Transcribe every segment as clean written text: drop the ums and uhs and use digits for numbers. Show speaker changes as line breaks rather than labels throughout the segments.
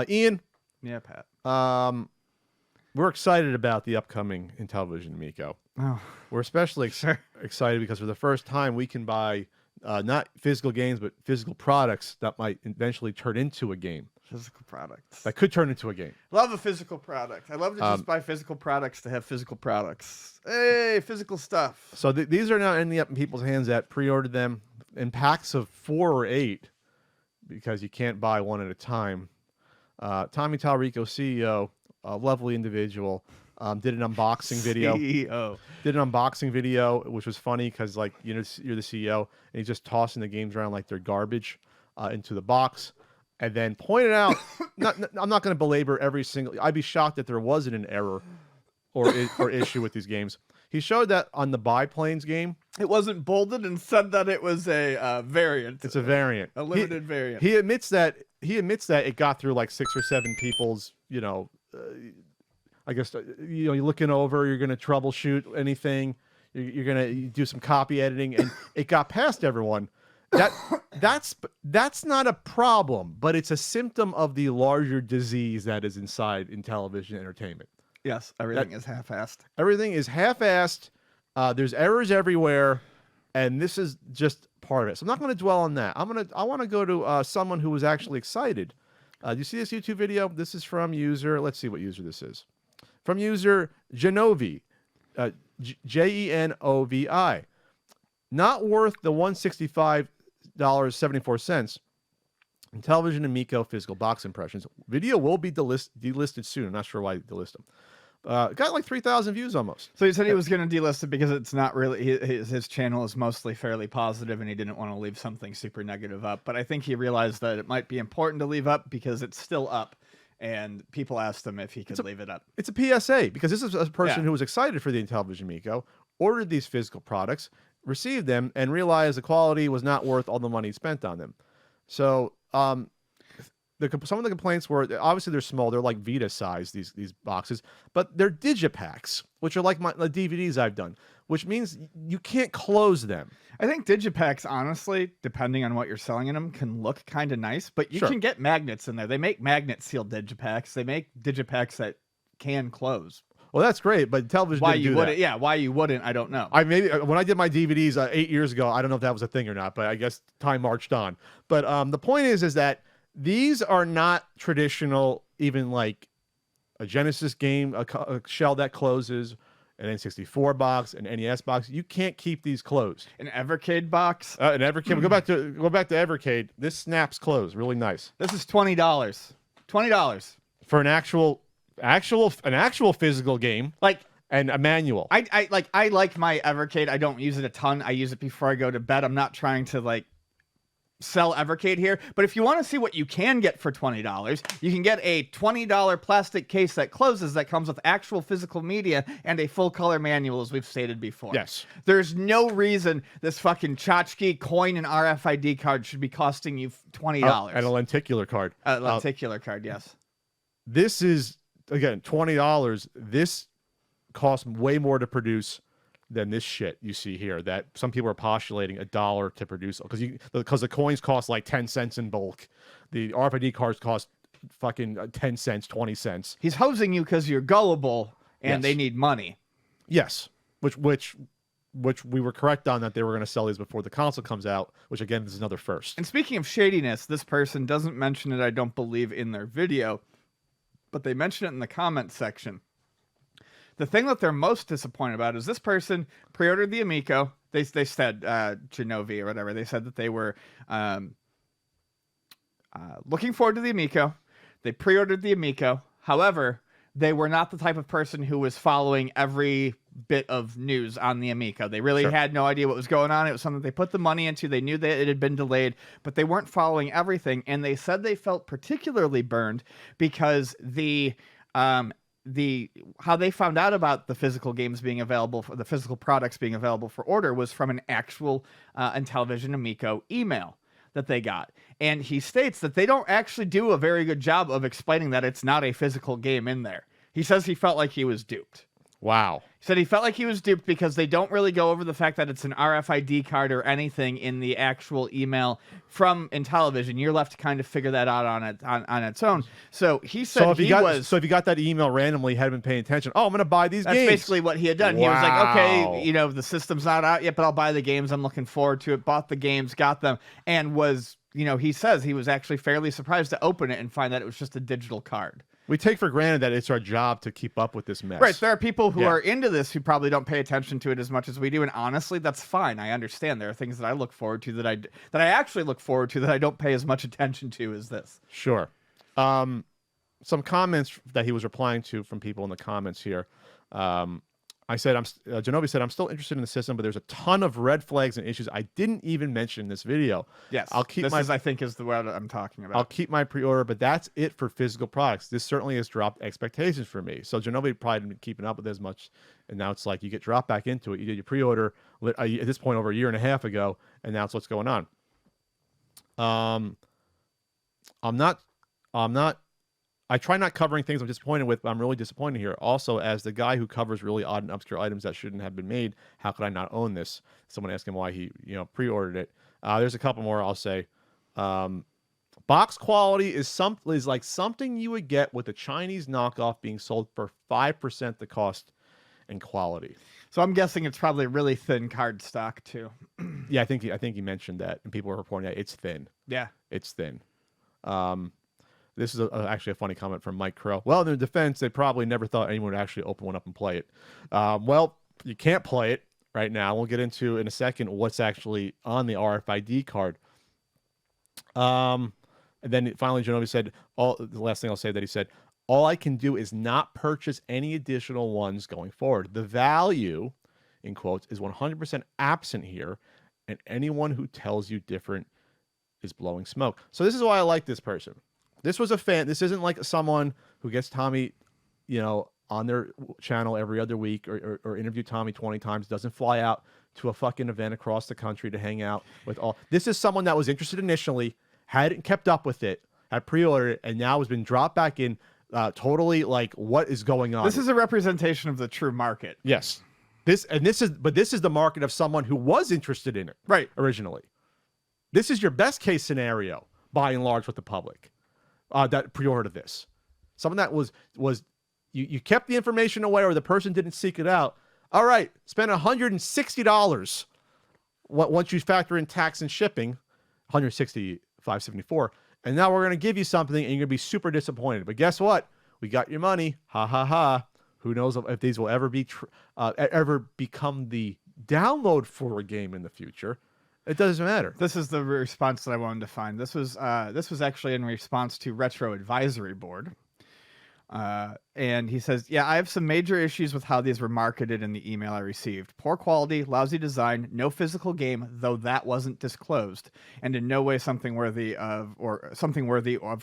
Ian.
Yeah, Pat.
We're excited about the upcoming Intellivision Amico.
Oh,
We're especially
sure.
excited because for the first time we can buy not physical games, but physical products that might eventually turn into a game.
Physical products.
That could turn into a game.
Love a physical product. I love to just buy physical products to have physical products. Hey, physical stuff.
So these are now ending up in people's hands that pre-ordered them in packs of 4 or 8 because you can't buy one at a time. Tommy Talrico, CEO, a lovely individual, did an unboxing video.
CEO.
Did an unboxing video, which was funny because, like, you know, you're the CEO, and he's just tossing the games around like they're garbage into the box. And then pointed out, I'm not going to belabor every single. I'd be shocked if there wasn't an error or issue with these games. He showed that on the biplanes game,
it wasn't bolded and said that it was a variant.
it's a variant,
a limited variant.
He admits that it got through like 6 or 7 people's. You know, I guess you know you're looking over, you're going to troubleshoot anything, you're going to do some copy editing, and it got past everyone. That's not a problem, but it's a symptom of the larger disease that is inside Intellivision entertainment.
Yes, everything is half-assed.
Everything is half-assed. There's errors everywhere, and this is just part of it. So I'm not going to dwell on that. I want to go to someone who was actually excited. Do you see this YouTube video? This is from user. Let's see what user this is. From user Genovi, Jenovi. Not worth the $165.74. Intellivision Amico physical box impressions. Video will be delisted soon. I'm not sure why they delist them. Got like 3,000 views almost.
So he said he was going to delist it because it's not really his channel is mostly fairly positive, and he didn't want to leave something super negative up. But I think he realized that it might be important to leave up because it's still up, and people asked him if he could leave it up.
It's a PSA because this is a person who was excited for the Intellivision Amico, ordered these physical products, received them, and realized the quality was not worth all the money spent on them. So some of the complaints were, obviously they're small, they're like Vita size, these boxes, but they're digipacks, which are like the DVDs I've done, which means you can't close them.
I think digipacks, honestly, depending on what you're selling in them, can look kind of nice, but you can get magnets in there. They make magnet sealed digipacks. They make digipacks that can close.
Well, that's great, but television
why
didn't
you
do
wouldn't?
that.
Yeah, why you wouldn't? I don't know.
Maybe when I did my DVDs 8 years ago, I don't know if that was a thing or not, but I guess time marched on. But the point is that these are not traditional, even like a Genesis game, a shell that closes, an N64 box, an NES box. You can't keep these closed.
An Evercade box.
An Evercade. Go back to Evercade. This snaps closed. Really nice.
This is $20. $20
for an actual physical game,
like,
and a manual.
I like my Evercade. I don't use it a ton. I use it before I go to bed. I'm not trying to like sell Evercade here, but if you want to see what you can get for $20, you can get a $20 plastic case that closes that comes with actual physical media and a full color manual, as we've stated before.
Yes.
There's no reason this fucking tchotchke coin and RFID card should be costing you $20.
And a lenticular card.
A lenticular card, yes.
This is, again, $20. This costs way more to produce than this shit you see here that some people are postulating $1 to produce because the coins cost like 10 cents in bulk. The RFID cards cost fucking 10 cents, 20 cents.
He's hosing you because you're gullible and they need money.
Yes, which we were correct on, that they were going to sell these before the console comes out, which again is another first.
And speaking of shadiness, this person doesn't mention it, I don't believe, in their video, but they mention it in the comments section. The thing that they're most disappointed about is this person pre-ordered the Amico. They said, Genovi or whatever, they said that they were looking forward to the Amico. They pre-ordered the Amico. However, they were not the type of person who was following every bit of news on the Amico. They really had no idea what was going on. It was something they put the money into. They knew that it had been delayed, but they weren't following everything. And they said they felt particularly burned because how they found out about the physical games being available, for the physical products being available for order, was from an actual Intellivision Amico email that they got. And he states that they don't actually do a very good job of explaining that it's not a physical game in there. He says he felt like he was duped.
Wow.
He said he felt like he was duped because they don't really go over the fact that it's an RFID card or anything in the actual email from Intellivision. You're left to kind of figure that out on its own. So he said
if you got that email randomly, hadn't been paying attention. Oh, I'm going to buy these games.
That's basically what he had done.
Wow.
He was like, okay, you know, the system's not out yet, but I'll buy the games. I'm looking forward to it. Bought the games, got them, and was, you know, he says he was actually fairly surprised to open it and find that it was just a digital card.
We take for granted that it's our job to keep up with this mess.
Right. There are people who are into this who probably don't pay attention to it as much as we do. And honestly, that's fine. I understand. There are things that I look forward to that I actually look forward to that I don't pay as much attention to as this.
Sure. Some comments that he was replying to from people in the comments here. I said, Genovi said, I'm still interested in the system, but there's a ton of red flags and issues I didn't even mention in this video.
Yes.
I think
is the word I'm talking about.
I'll keep my pre-order, but that's it for physical products. This certainly has dropped expectations for me. So Genovi probably didn't been keeping up with it as much. And now it's like you get dropped back into it. You did your pre-order at this point over a year and a half ago, and now it's what's going on. I try not covering things I'm disappointed with, but I'm really disappointed here. Also, as the guy who covers really odd and obscure items that shouldn't have been made, how could I not own this? Someone asked him why he, pre-ordered it. There's a couple more I'll say. Box quality is like something you would get with a Chinese knockoff being sold for 5% the cost and quality.
So I'm guessing it's probably really thin card stock too.
Yeah, I think he mentioned that, and people were reporting that it's thin.
Yeah,
it's thin. This is actually a funny comment from Mike Crow. Well, in their defense, they probably never thought anyone would actually open one up and play it. Well, you can't play it right now. We'll get into in a second what's actually on the RFID card. And then finally, Genovi said, the last thing I'll say that he said, all I can do is not purchase any additional ones going forward. The value, in quotes, is 100% absent here, and anyone who tells you different is blowing smoke. So this is why I like this person. This was a fan. This isn't like someone who gets Tommy, on their channel every other week or interview Tommy 20 times, doesn't fly out to a fucking event across the country to hang out with all. This is someone that was interested initially, hadn't kept up with it, had pre-ordered it, and now has been dropped back in totally like what is going on.
This is a representation of the true market.
Yes. This is the market of someone who was interested in it
right
originally. This is your best case scenario by and large with the public. That pre-ordered this. Someone that was you kept the information away or the person didn't seek it out. All right, spend $160 once you factor in tax and shipping, $165.74, and now we're going to give you something and you're going to be super disappointed. But guess what? We got your money. Ha ha ha. Who knows if these will ever be ever become the download for a game in the future. It doesn't matter.
This is the response that I wanted to find. This was actually in response to Retro Advisory Board. And he says, yeah, I have some major issues with how these were marketed in the email I received. Poor quality, lousy design, no physical game, though that wasn't disclosed, and in no way something worthy of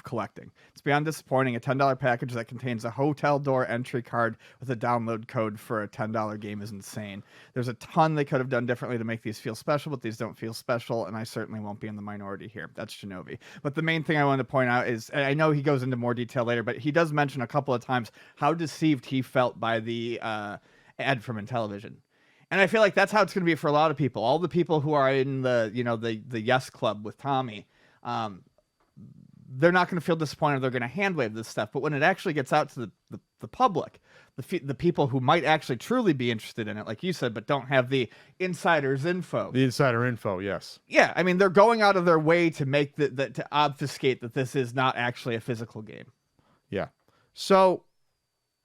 collecting. It's beyond disappointing. A $10 package that contains a hotel door entry card with a download code for a $10 game is insane. There's a ton they could have done differently to make these feel special, but these don't feel special, and I certainly won't be in the minority here. That's Genovi. But the main thing I wanted to point out is, and I know he goes into more detail later, but he does mention a couple of times how deceived he felt by the ad from Intellivision. And I feel like that's how it's going to be for a lot of people. All the people who are in the Yes Club with Tommy, they're not going to feel disappointed. They're going to hand wave this stuff. But when it actually gets out to the public, the people who might actually truly be interested in it, like you said, but don't have the insider's info.
The insider info, yes.
Yeah, I mean, they're going out of their way to make to obfuscate that this is not actually a physical game.
Yeah. So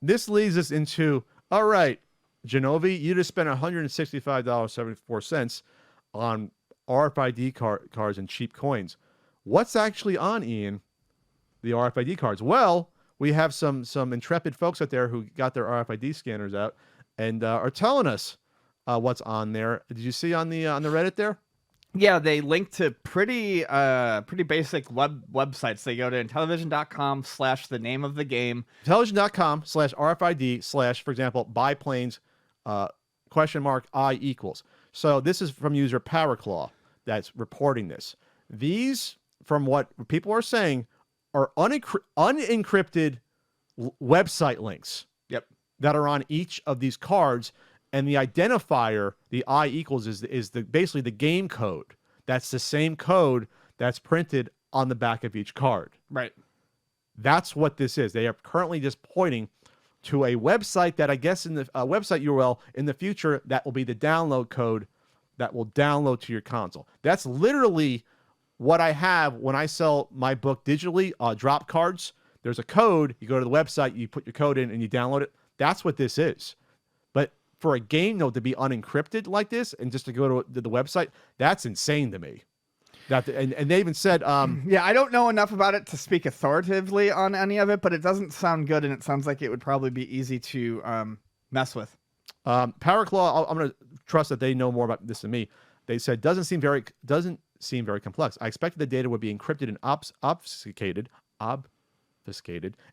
this leads us into, all right, Genovi, you just spent $165.74 on RFID cards and cheap coins. What's actually on, Ian, the RFID cards? Well, we have some intrepid folks out there who got their RFID scanners out and are telling us what's on there. Did you see on the Reddit there?
Yeah, they link to pretty basic websites. They go to Intellivision.com / the name of the game.
Intellivision.com / RFID / for example, biplanes $I equals. So this is from user Powerclaw that's reporting this. These, from what people are saying, are unencrypted website links.
Yep.
that are on each of these cards, and the identifier, the I equals, is basically the game code. That's the same code that's printed on the back of each card.
Right.
That's what this is. They are currently just pointing to a website that I guess in the website URL in the future that will be the download code that will download to your console. That's literally what I have when I sell my book digitally, drop cards. There's a code. You go to the website, you put your code in, and you download it. That's what this is. But for a game note to be unencrypted like this and just to go to the website, that's insane to me. And they even said...
yeah, I don't know enough about it to speak authoritatively on any of it, but it doesn't sound good, and it sounds like it would probably be easy to mess with.
PowerClaw, I'm going to trust that they know more about this than me. They said, doesn't seem very complex. I expected the data would be encrypted and obfuscated,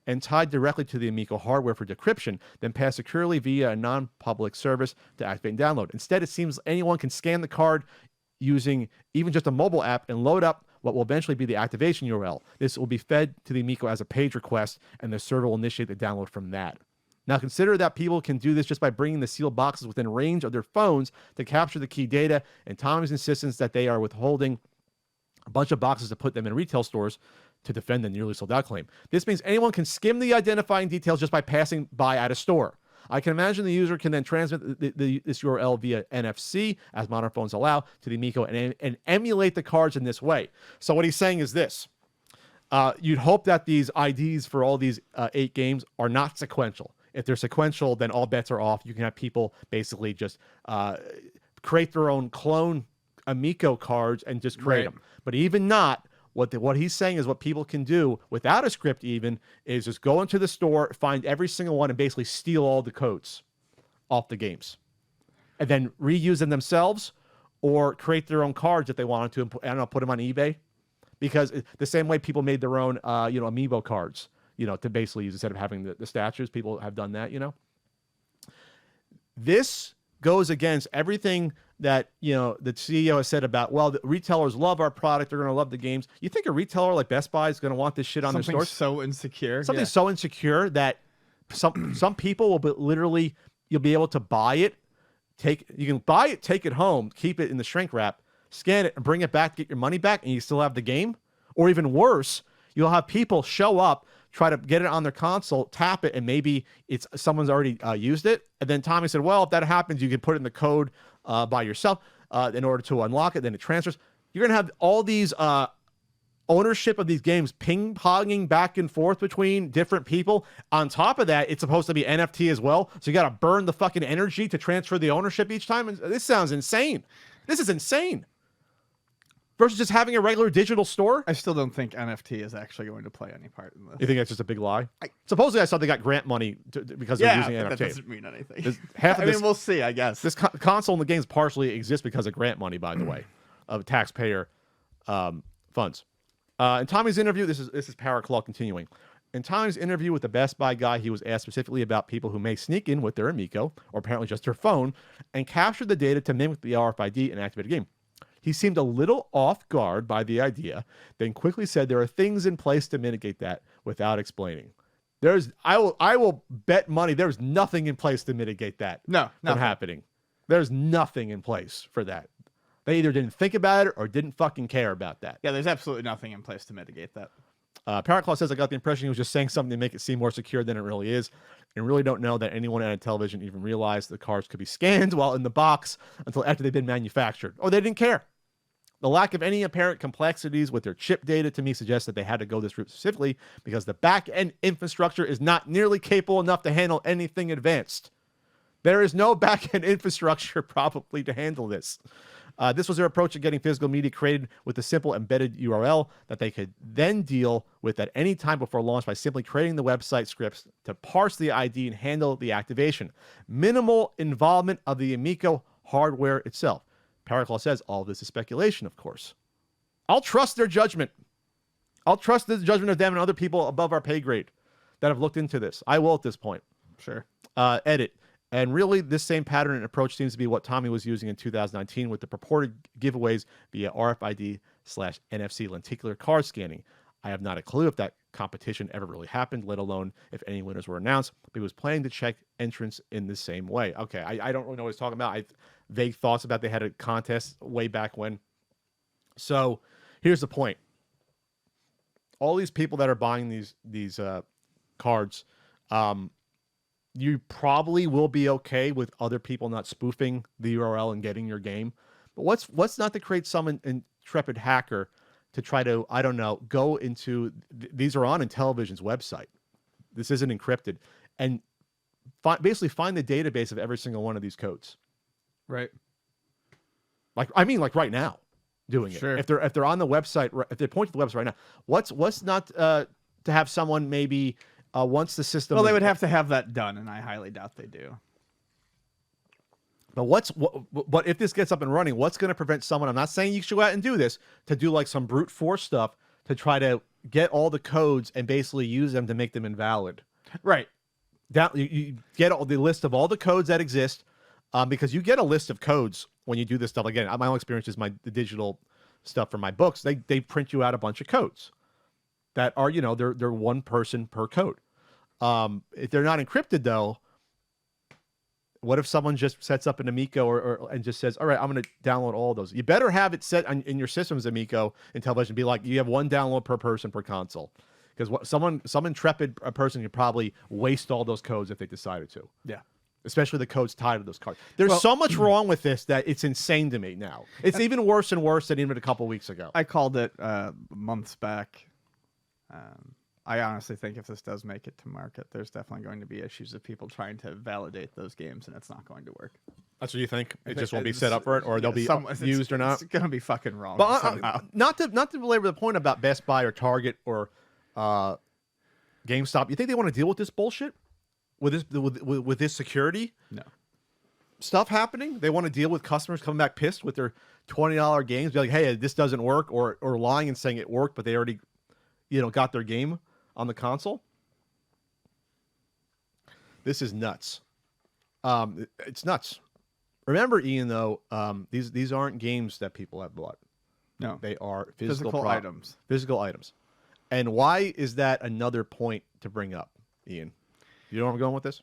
and tied directly to the Amico hardware for decryption, then passed securely via a non-public service to activate and download. Instead, it seems anyone can scan the card using even just a mobile app and load up what will eventually be the activation URL. This will be fed to the Amico as a page request, and the server will initiate the download from that. Now, consider that people can do this just by bringing the sealed boxes within range of their phones to capture the key data, and Tommy's insistence that they are withholding a bunch of boxes to put them in retail stores to defend the nearly sold out claim. This means anyone can skim the identifying details just by passing by at a store. I can imagine the user can then transmit this URL via NFC, as modern phones allow, to the Amico and emulate the cards in this way. So what he's saying is this. You'd hope that these IDs for all these 8 games are not sequential. If they're sequential, then all bets are off. You can have people basically just create their own clone Amico cards and just create them. But even not, what he's saying is what people can do without a script even is just go into the store, find every single one, and basically steal all the codes off the games. And then reuse them themselves or create their own cards if they wanted to and put them on eBay. Because the same way people made their own amiibo cards, to basically use instead of having the statues, people have done that, This goes against everything that, the CEO has said about, well, the retailers love our product. They're going to love the games. You think a retailer like Best Buy is going to want this shit on their stores?
So insecure.
Something so insecure that some people will literally, you'll be able to buy it. You can buy it, take it home, keep it in the shrink wrap, scan it, and bring it back, get your money back, and you still have the game. Or even worse, you'll have people show up, try to get it on their console, tap it, and maybe someone's already used it. And then Tommy said, well, if that happens, you can put in the code by yourself in order to unlock it. Then it transfers. You're going to have all these ownership of these games ping-ponging back and forth between different people. On top of that, it's supposed to be NFT as well. So you got to burn the fucking energy to transfer the ownership each time. And this sounds insane. This is insane. Versus just having a regular digital store.
I still don't think NFT is actually going to play any part in this.
You think that's just a big lie? Supposedly, I saw they got grant money because they're using NFT.
That doesn't mean anything.
We'll
see, I guess.
This console and the games partially exist because of grant money, by the way, of taxpayer funds. In Tommy's interview, this is PowerClaw continuing. In Tommy's interview with the Best Buy guy, he was asked specifically about people who may sneak in with their Amico, or apparently just their phone, and capture the data to mimic the RFID and activate a game. He seemed a little off guard by the idea, then quickly said there are things in place to mitigate that without explaining. I will bet money there's nothing in place to mitigate that from happening. There's nothing in place for that. They either didn't think about it or didn't fucking care about that.
Yeah, there's absolutely nothing in place to mitigate that.
PowerClaw says, I got the impression he was just saying something to make it seem more secure than it really is, and really don't know that anyone at Intellivision even realized the cards could be scanned while in the box until after they've been manufactured, or they didn't care. The lack of any apparent complexities with their chip data to me suggests that they had to go this route specifically because the back-end infrastructure is not nearly capable enough to handle anything advanced. There is no back-end infrastructure probably to handle this. This was their approach to getting physical media created with a simple embedded URL that they could then deal with at any time before launch by simply creating the website scripts to parse the ID and handle the activation. Minimal involvement of the Amico hardware itself. PowerClaw says all of this is speculation, of course. I'll trust their judgment. I'll trust the judgment of them and other people above our pay grade that have looked into this. I will at this point.
Sure.
Edit. And really, this same pattern and approach seems to be what Tommy was using in 2019 with the purported giveaways via RFID/NFC lenticular card scanning. I have not a clue if that competition ever really happened, let alone if any winners were announced. But he was planning to check entrants in the same way. Okay, I don't really know what he's talking about. I have vague thoughts about they had a contest way back when. So here's the point. All these people that are buying these cards, you probably will be okay with other people not spoofing the URL and getting your game. But what's not to create some intrepid hacker to try to, I don't know, go into, these are on Intellivision's website. This isn't encrypted. And basically find the database of every single one of these codes.
Right.
Like right now doing it.
Sure.
If they're on the website, if they point to the website right now, what's not to have someone maybe once the system...
Well, they would have to have that done, and I highly doubt they do.
But but if this gets up and running, what's going to prevent someone, I'm not saying you should go out and do this, to do like some brute force stuff to try to get all the codes and basically use them to make them invalid?
Right.
You get all the list of all the codes that exist, because you get a list of codes when you do this stuff. Again, my own experience is the digital stuff from my books. They print you out a bunch of codes that are, they're one person per code. If they're not encrypted though, what if someone just sets up an Amico and just says, all right, I'm going to download all those? You better have it set in your system's Amico Intellivision. Be like, you have one download per person per console. Because some intrepid person could probably waste all those codes if they decided to.
Yeah.
Especially the codes tied to those cards. There's so much wrong with this that it's insane to me now. It's even worse and worse than even a couple weeks ago.
I called it months back. I honestly think if this does make it to market, there's definitely going to be issues of people trying to validate those games, and it's not going to work.
That's what you think? It just won't be set up for it, or they'll be used or not?
It's going to be fucking wrong.
But not to belabor the point about Best Buy or Target or GameStop. You think they want to deal with this bullshit? With this security?
No.
Stuff happening? They want to deal with customers coming back pissed with their $20 games, be like, hey, this doesn't work, or lying and saying it worked, but they already got their game on the console. This is nuts. It's nuts. Remember, Ian, though, these aren't games that people have bought.
No.
They are physical
items.
Physical items. And why is that another point to bring up, Ian? You know where I'm going with this?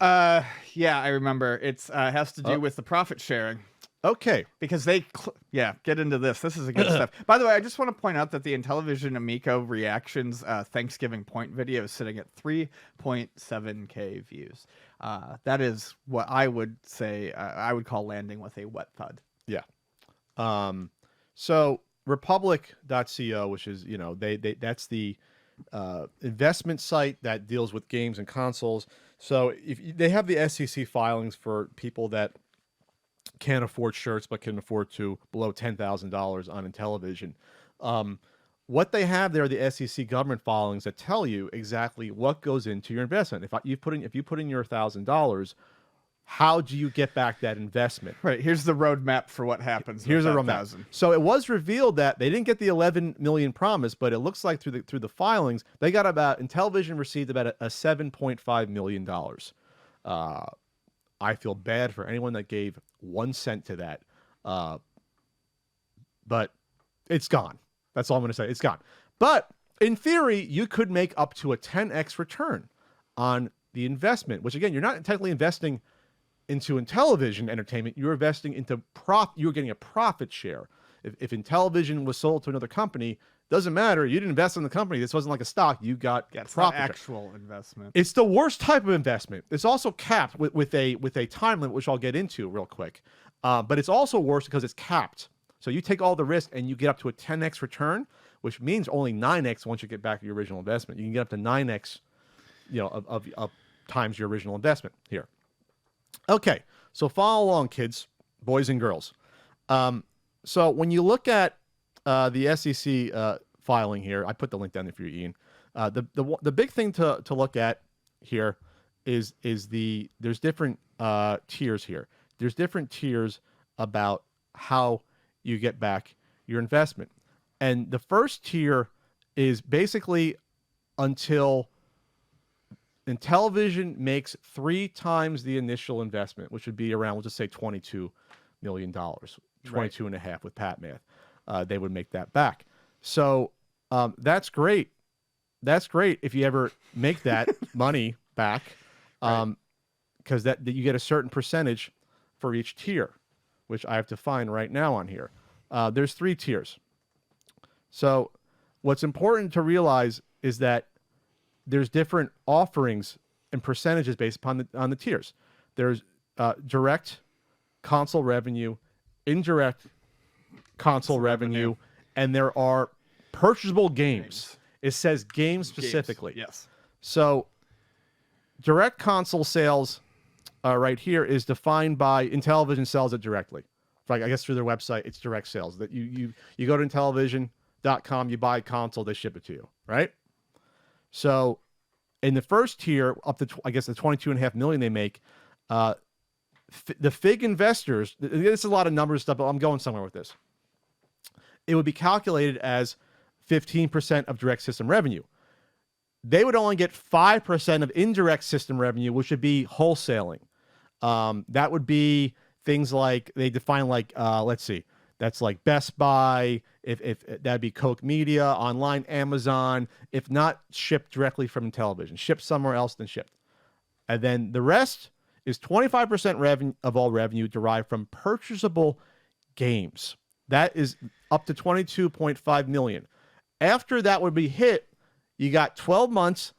Yeah, I remember. It's has to do with the profit sharing.
Okay.
Because get into this. This is a good stuff. By the way, I just want to point out that the Intellivision Amico Reactions Thanksgiving point video is sitting at 3.7K views. That is what I would say I would call landing with a wet thud.
Yeah. So Republic.co, which is, that's the investment site that deals with games and consoles. So if they have the SEC filings for people that can't afford shirts but can afford to below $10,000 on Intellivision. What they have there are the SEC government filings that tell you exactly what goes into your investment. If you put in your $1,000, how do you get back that investment?
Right. Here's the roadmap for what happens.
Here's a roadmap. So it was revealed that they didn't get the 11 million promise, but it looks like through the filings they got Intellivision received about a $7.5 million. I feel bad for anyone that gave 1 cent to that. But it's gone. That's all I'm going to say. It's gone. But in theory, you could make up to a 10x return on the investment, which again, you're not technically investing into Intellivision Entertainment. You're investing into you're getting a profit share. If Intellivision was sold to another company, doesn't matter. You didn't invest in the company. This wasn't like a stock. You got profit.
Actual investment.
It's the worst type of investment. It's also capped with a time limit, which I'll get into real quick. But it's also worse because it's capped. So you take all the risk and you get up to a 10x return, which means only 9x once you get back your original investment. You can get up to 9x, of times your original investment here. Okay, so follow along, kids, boys and girls. So when you look at the SEC filing here, I put the link down there for you, Ian. The big thing to look at here is there's different tiers here. There's different tiers about how you get back your investment, and the first tier is basically until Intellivision makes 3 times the initial investment, which would be around, we'll just say $22 million, 22 and a half with Pat math. They would make that back. So that's great that's great if you ever make that money back, because that you get a certain percentage for each tier, which I have to find right now on here. There's 3 tiers. So what's important to realize is that there's different offerings and percentages based upon on the tiers. There's direct console revenue, indirect console revenue, and there are purchasable games. It says games specifically.
Yes.
So direct console sales right here is defined by Intellivision sells it directly. Like, I guess through their website, it's direct sales. That you go to Intellivision.com, you buy a console, they ship it to you, right? So in the first tier, up to I guess the 22.5 million they make, the FIG investors, this is a lot of numbers stuff, but I'm going somewhere with this. It would be calculated as 15% of direct system revenue. They would only get 5% of indirect system revenue, which would be wholesaling. That would be things like, they define like, let's see, that's like Best Buy, if that'd be Coke Media, online Amazon, if not shipped directly from Intellivision, shipped somewhere else than shipped. And then the rest is 25% revenue of all revenue derived from purchasable games. That is up to 22.5 million. After that would be hit, you got 12 months,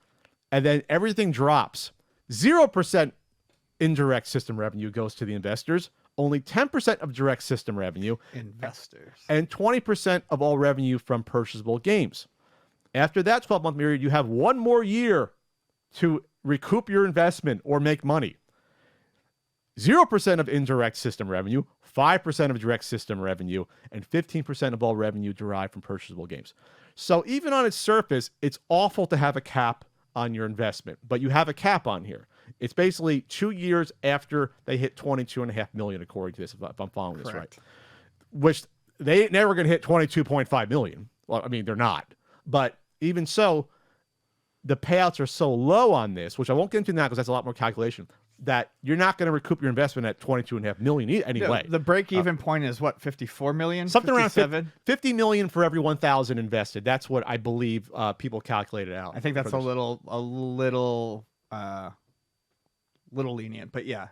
and then everything drops. 0% indirect system revenue goes to the investors, only 10% of direct system revenue,
investors,
and 20% of all revenue from purchasable games. After that 12-month period, you have 1 more year to recoup your investment or make money. 0% of indirect system revenue, 5% of direct system revenue, and 15% of all revenue derived from purchasable games. So even on its surface, it's awful to have a cap on your investment, but you have a cap on here. It's basically 2 years after they hit 22.5 million, according to this, if I'm following this right. Which they ain't never going to hit 22.5 million. Well, I mean, they're not. But even so, the payouts are so low on this, which I won't get into now because that's a lot more calculation, that you're not going to recoup your investment at 22.5 million anyway.
The break-even point is what, 54 million?
Something 57? Around 50 million for every 1,000 invested. That's what I believe people calculated out.
I think that's a little lenient, but yeah.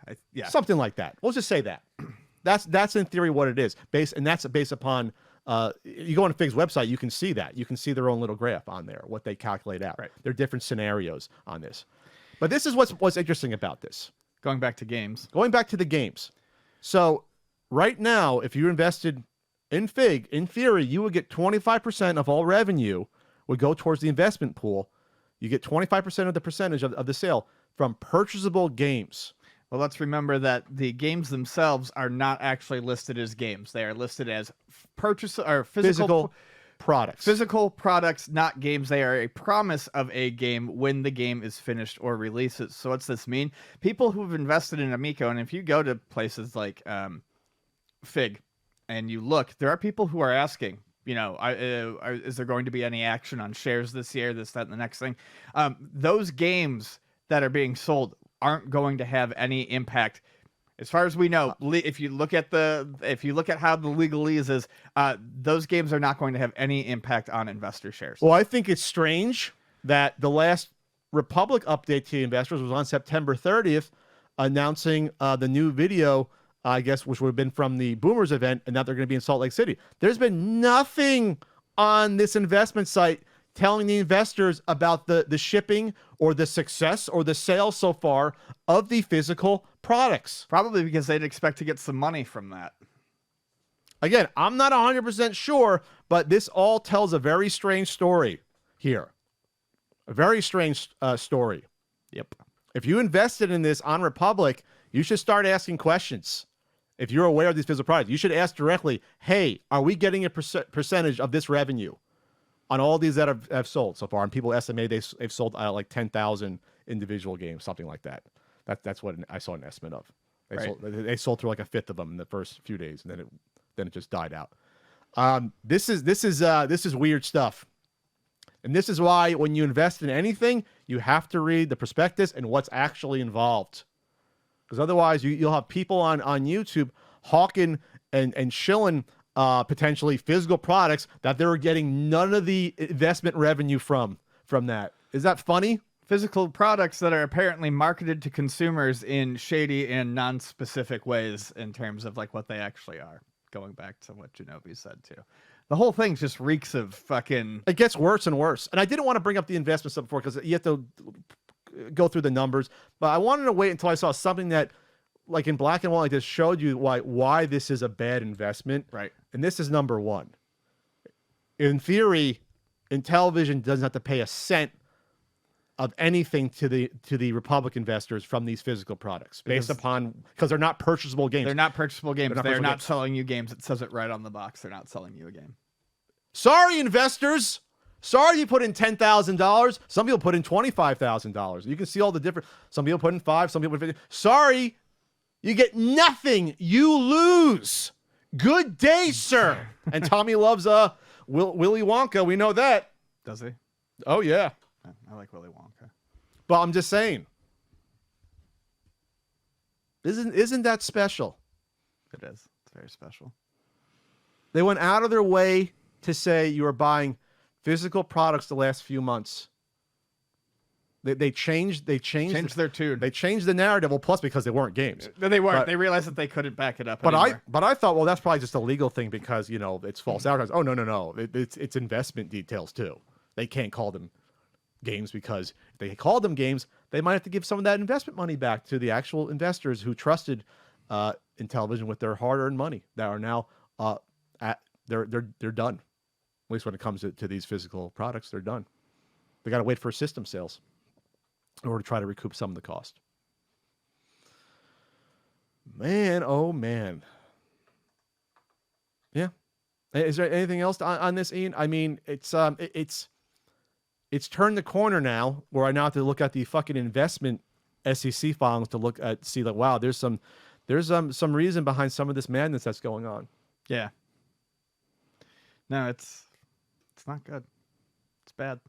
Something like that. We'll just say that. That's in theory what it is. And that's based upon, you go on FIG's website, you can see that. You can see their own little graph on there, what they calculate out.
Right.
There are different scenarios on this. But this is what's interesting about this.
Going back to games.
Going back to the games. So right now, if you invested in FIG, in theory, you would get 25% of all revenue would go towards the investment pool. You get 25% of the percentage of the sale from purchasable games.
Well, let's remember that the games themselves are not actually listed as games. They are listed as physical
products.
Physical products, not games. They are a promise of a game when the game is finished or releases. So what's this mean? People who've invested in Amico, and if you go to places like FIG and you look, there are people who are asking, is there going to be any action on shares this year, this, that, and the next thing? Those games that are being sold aren't going to have any impact. As far as we know, if you look at how the legalese is, those games are not going to have any impact on investor shares.
Well, I think it's strange that the last Republic update to investors was on September 30th, announcing the new video, I guess, which would have been from the Boomers event, and now they're going to be in Salt Lake City. There's been nothing on this investment site telling the investors about the shipping or the success or the sales so far of the physical products.
Probably because they'd expect to get some money from that.
Again, I'm not 100% sure, but this all tells a very strange story here. A very strange story.
Yep.
If you invested in this on Republic, you should start asking questions. If you're aware of these physical products, you should ask directly, hey, are we getting a percentage of this revenue on all these that have sold so far? And people estimate they've sold like 10,000 individual games, something like that. That's what I saw an estimate of. They sold through like a fifth of them in the first few days, and then it just died out. This is weird stuff, and this is why when you invest in anything, you have to read the prospectus and what's actually involved, because otherwise you'll have people on YouTube hawking and shilling potentially physical products that they're getting none of the investment revenue from from that. Is that funny?
Physical products that are apparently marketed to consumers in shady and non-specific ways in terms of like what they actually are. Going back to what Genovi said too. The whole thing just reeks of fucking...
It gets worse and worse. And I didn't want to bring up the investment stuff before because you have to go through the numbers. But I wanted to wait until I saw something that, like in black and white, like this, showed you why this is a bad investment.
Right.
And this is number one. In theory, Intellivision doesn't have to pay a cent of anything to the Republic investors from these physical products because they're not purchasable games.
They're not purchasable games. They're not selling you games. It says it right on the box. They're not selling you a game.
Sorry, investors. Sorry you put in $10,000. Some people put in $25,000. You can see all the different. Some people put in 5. Some people put in 50. Sorry, you get nothing. You lose. Good day, sir. And Tommy loves Willy Wonka. We know that.
Does he?
Oh yeah.
I like Willy Wonka.
But I'm just saying. Isn't that special?
It is. It's very special.
They went out of their way to say you are buying physical products the last few months. They changed their tune. They changed the narrative. Well, plus because they weren't games.
They weren't. They realized that they couldn't back it up.
But I thought, well, that's probably just a legal thing because it's false advertising. Oh no. It's investment details too. They can't call them games because if they called them games, they might have to give some of that investment money back to the actual investors who trusted Intellivision with their hard-earned money that are now they're done. At least when it comes to these physical products, they're done. They got to wait for system sales in order to try to recoup some of the cost. Man, oh man. Yeah. Is there anything else on this, Ian? I mean, it's turned the corner now where I now have to look at the fucking investment SEC filings to see like, wow, there's some reason behind some of this madness that's going on.
Yeah. No, it's not good. It's bad.